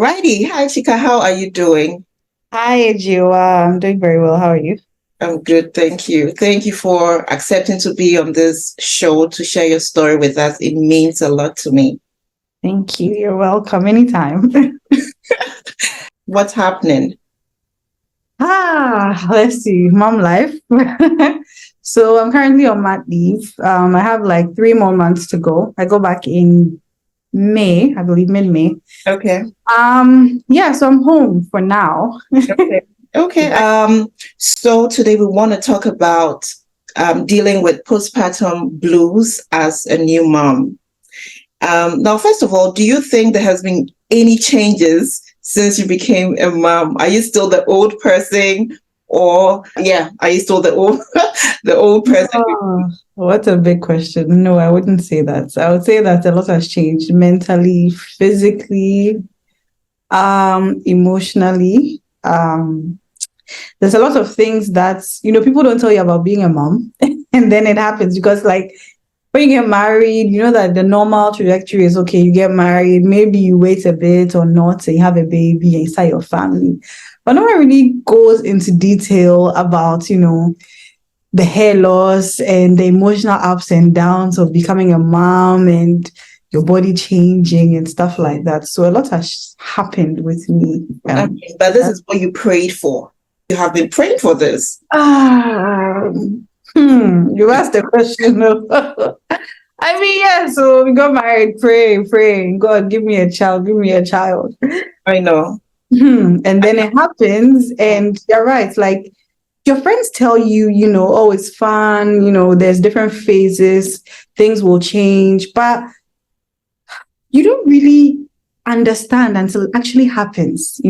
Alrighty. Hi, Chika. How are you doing? Hi, Jiwa. I'm doing very well. How are you? I'm good. Thank you. Thank you for accepting to be on this show to share your story with us. It means a lot to me. Thank you. You're welcome anytime. What's happening? Let's see. Mom life. So I'm currently on mat leave. I have like 3 more months to go. I go back in May, I believe mid-May. Okay. Yeah, so I'm home for now. Okay. Okay. So today we want to talk about dealing with postpartum blues as a new mom. Now, first of all, do you think there has been any changes since you became a mom? Are you still the old person, or are you still the old person? Oh, what a big question. No, I wouldn't say that. I would say that a lot has changed mentally, physically, emotionally. There's a lot of things that, people don't tell you about being a mom. And then it happens because, like, when you get married, you know that the normal trajectory is okay, you get married, maybe you wait a bit or not, and you have a baby and you start your family. But no one really goes into detail about, the hair loss and the emotional ups and downs of becoming a mom and your body changing and stuff like that. So a lot has happened with me. Okay, but this is what you prayed for. You have been praying for this. You asked the question. I mean, yeah, so we got married, praying, God, give me a child, give me a child. I know. And then it happens, and you're right. Like, your friends tell you, oh, it's fun, there's different phases, things will change, but you don't really understand until it actually happens.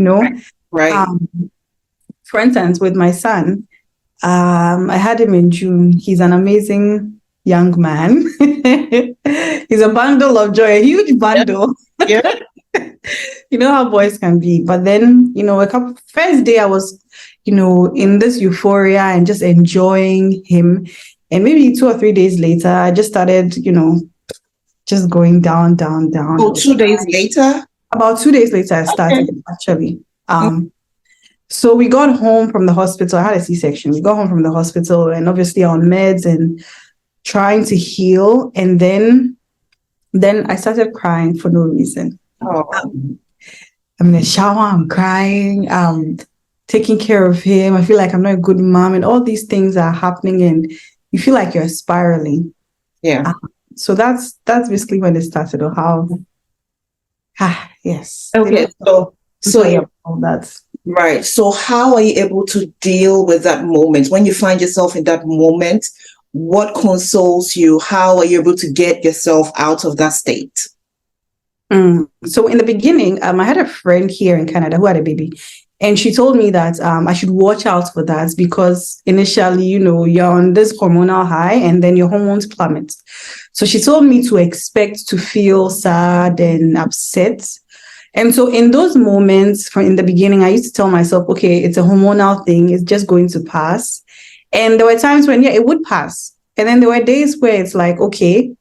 Right. For instance, with my son, I had him in June. He's an amazing young man. He's a bundle of joy, a huge bundle. Yeah. You know how boys can be. But then, first day I was, in this euphoria and just enjoying him. And maybe 2 or 3 days later, I just started, just going down, down, down. Oh, 2 days later? About 2 days later, I started actually. So we got home from the hospital. I had a C-section. We got home from the hospital and obviously on meds and trying to heal. And then I started crying for no reason. Oh. I'm in the shower, I'm crying, taking care of him. I feel like I'm not a good mom, and all these things are happening, and you feel like you're spiraling. Yeah. So that's basically when it started, or how. Yes. Okay. So yeah, all that. Right. So how are you able to deal with that moment when you find yourself in that moment? What consoles you? How are you able to get yourself out of that state? So in the beginning, I had a friend here in Canada who had a baby, and she told me that I should watch out for that because initially, you're on this hormonal high and then your hormones plummet. So she told me to expect to feel sad and upset. And so in those moments from in the beginning, I used to tell myself, okay, it's a hormonal thing. It's just going to pass. And there were times when, it would pass. And then there were days where it's like, okay,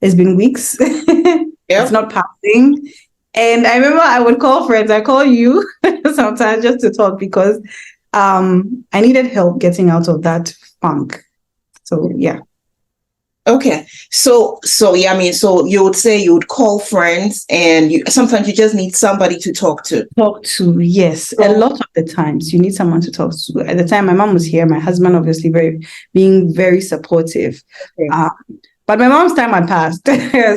it's been weeks. It's not passing. And I remember I would call friends. I call you sometimes just to talk because I needed help getting out of that funk. So, yeah. Okay. So yeah, I mean, so you would say you would call friends and sometimes you just need somebody to talk to. Talk to, yes. A lot of the times you need someone to talk to. At the time my mom was here, my husband obviously being very supportive. Okay. But my mom's time had passed.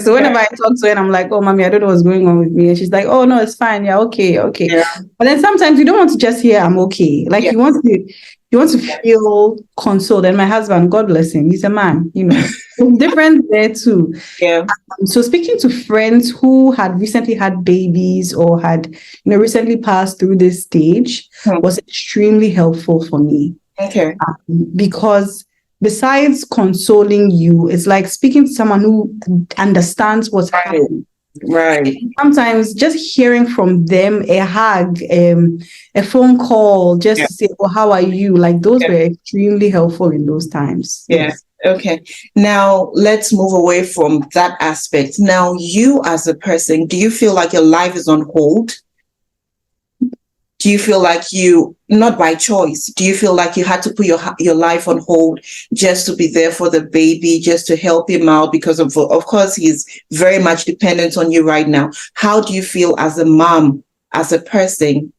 So whenever I talk to her, and I'm like, oh, mommy, I don't know what's going on with me. And she's like, oh, no, it's fine. Yeah, okay. Yeah. But then sometimes you don't want to just hear I'm okay. Like you want to feel consoled. And my husband, God bless him, he's a man, different there too. Yeah. So speaking to friends who had recently had babies or had, recently passed through this stage was extremely helpful for me. Okay. Because besides consoling you, it's like speaking to someone who understands what's happening. Right. Sometimes just hearing from them, a hug, a phone call, just to say, "Oh, how are you?" Like those were extremely helpful in those times. Yes. Okay. Now let's move away from that aspect. Now, you as a person, do you feel like your life is on hold? Do you feel like you, not by choice, do you feel like you had to put your life on hold just to be there for the baby, just to help him out? Because of course, he's very much dependent on you right now. How do you feel as a mom, as a person?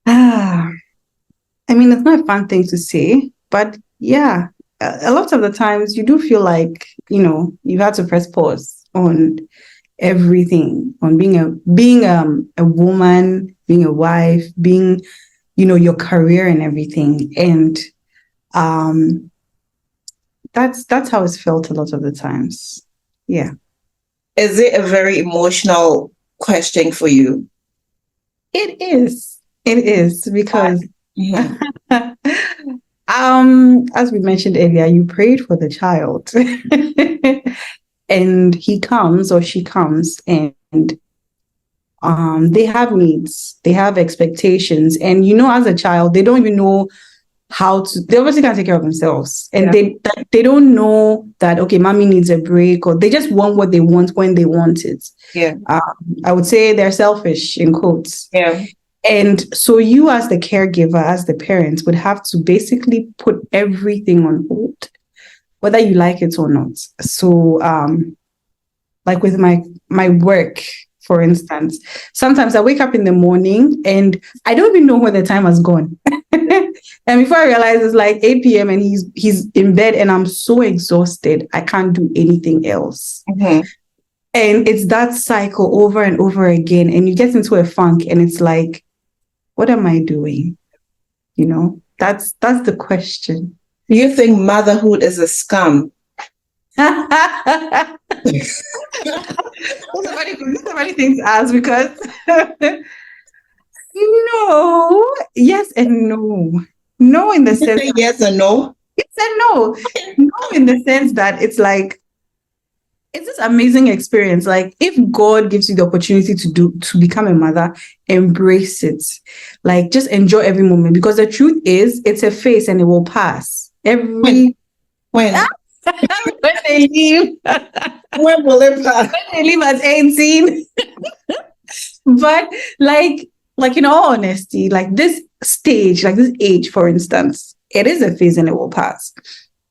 I mean, it's not a fun thing to say, but yeah, a lot of the times you do feel like, you had to press pause on everything, on being a woman, being a wife, being, your career and everything. And that's how it's felt a lot of the times. Yeah. Is it a very emotional question for you? It is. It is because as we mentioned earlier, you prayed for the child. And he comes or she comes, and they have needs, they have expectations, and as a child, they don't even know how to. They obviously can't take care of themselves, and they don't know that, okay, mommy needs a break, or they just want what they want when they want it. Yeah, I would say they're selfish in quotes. Yeah. And so you, as the caregiver, as the parents, would have to basically put everything on hold, whether you like it or not. So, like with my work, for instance, sometimes I wake up in the morning and I don't even know when the time has gone. And before I realize, it's like 8 p.m. and he's in bed, and I'm so exhausted, I can't do anything else. Mm-hmm. And it's that cycle over and over again. And you get into a funk, and it's like, what am I doing? That's the question. Do you think motherhood is a scam? Those are funny things to ask, because no, yes and no. No, in the sense, yes and no. Yes and no. No, in the sense that it's like, it's this amazing experience. Like, if God gives you the opportunity to become a mother, embrace it. Like, just enjoy every moment, because the truth is, it's a phase and it will pass. When? When they leave. When will it pass? When they leave at 18. But like in all honesty, like this stage, like this age, for instance, it is a phase and it will pass.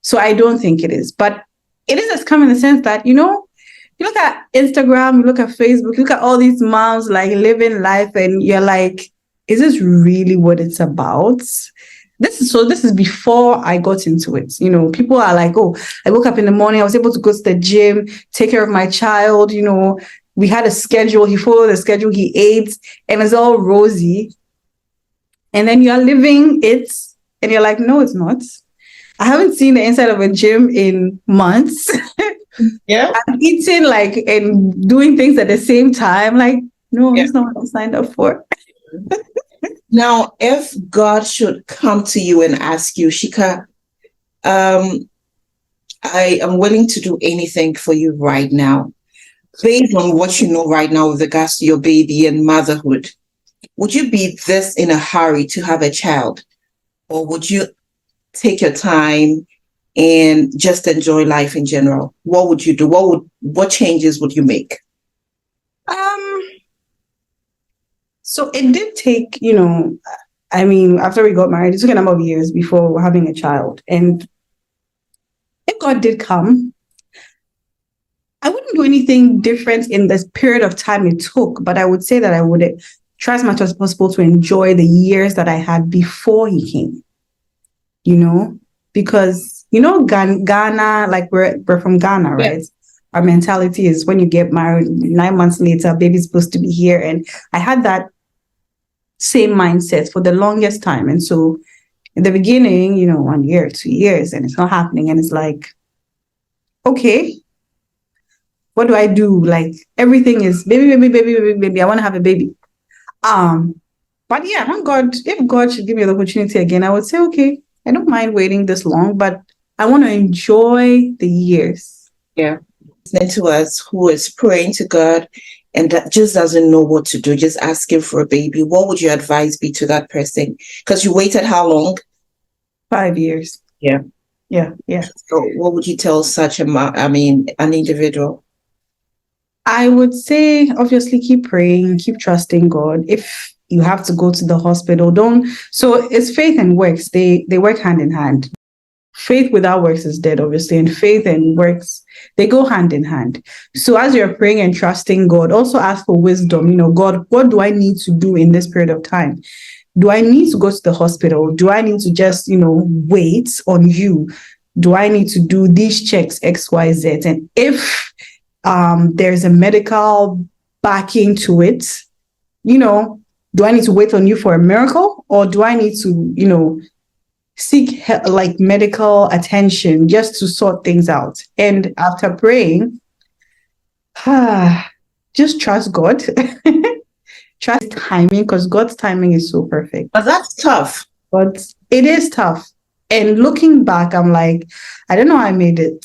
So I don't think it is. But it is a scam in the sense that, you look at Instagram, you look at Facebook, you look at all these moms like living life, and you're like, is this really what it's about? This is before I got into it. People are like, oh, I woke up in the morning, I was able to go to the gym, take care of my child, we had a schedule, he followed the schedule, he ate, and it's all rosy. And then you're living it, and you're like, no, it's not. I haven't seen the inside of a gym in months. Yeah. I'm eating and doing things at the same time. Like, no, That's not what I signed up for. Now, if God should come to you and ask you, Shika, I am willing to do anything for you right now, based on what you know right now with regards to your baby and motherhood, would you be this in a hurry to have a child? Or would you take your time and just enjoy life in general? What would you do? What changes would you make? So it did take, after we got married, it took a number of years before having a child. And if God did come, I wouldn't do anything different in this period of time it took, but I would say that I would try as much as possible to enjoy the years that I had before he came, because, Ghana, like we're from Ghana, right? Yeah. Our mentality is when you get married, 9 months later, baby's supposed to be here. And I had that same mindset for the longest time. And so in the beginning, 1 year, 2 years, and it's not happening. And it's like, okay, what do I do? Like, everything is baby, baby, baby, baby, baby. I want to have a baby. But yeah, if God should give me the opportunity again, I would say, okay, I don't mind waiting this long, but I want to enjoy the years. Yeah. Listening to us who is praying to God and that just doesn't know what to do, just asking for a baby, what would your advice be to that person? Because you waited how long? 5 years. Yeah. Yeah. So what would you tell such an individual? I would say, obviously, keep praying, keep trusting God. If you have to go to the hospital. So it's faith and works. They work hand in hand. Faith without works is dead, obviously, and faith and works, they go hand in hand. So as you're praying and trusting God, also ask for wisdom. God, what do I need to do in this period of time? Do I need to go to the hospital? Do I need to just, wait on you? Do I need to do these checks, X, Y, Z? And if there's a medical backing to it, do I need to wait on you for a miracle? Or do I need to, seek like medical attention just to sort things out? And after praying, just trust God. Trust timing, because God's timing is so perfect. But that's tough. But it is tough. And looking back, I'm like, I don't know how I made it.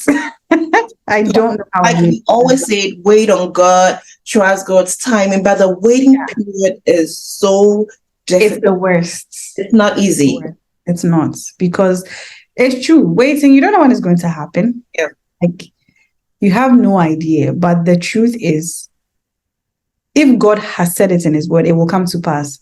I don't know how I made it. Always say, wait on God, trust God's timing. But the waiting period is so difficult. It's the worst. It's not easy. It's not, because it's true. Waiting, you don't know when it's going to happen. Yeah. Like, you have no idea. But the truth is, if God has said it in his word, it will come to pass.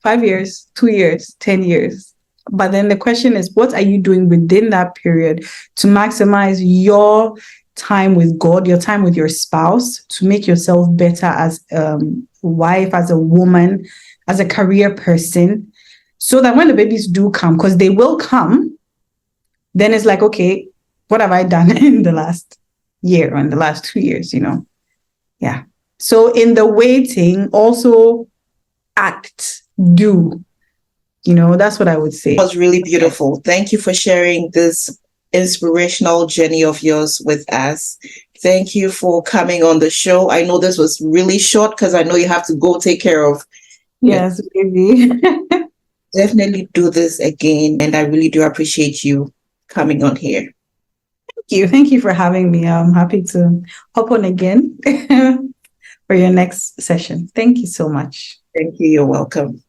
5 years, 2 years, 10 years. But then the question is, what are you doing within that period to maximize your time with God, your time with your spouse, to make yourself better as a wife, as a woman, as a career person, so that when the babies do come, because they will come, then it's like, okay, what have I done in the last year or in the last 2 years, Yeah. So in the waiting, also act, do. That's what I would say. It was really beautiful. Thank you for sharing this inspirational journey of yours with us. Thank you for coming on the show. I know this was really short because I know you have to go take care of. Yes, baby. Definitely do this again. And I really do appreciate you coming on here. Thank you for having me. I'm happy to hop on again for your next session. Thank you so much. Thank you. You're welcome.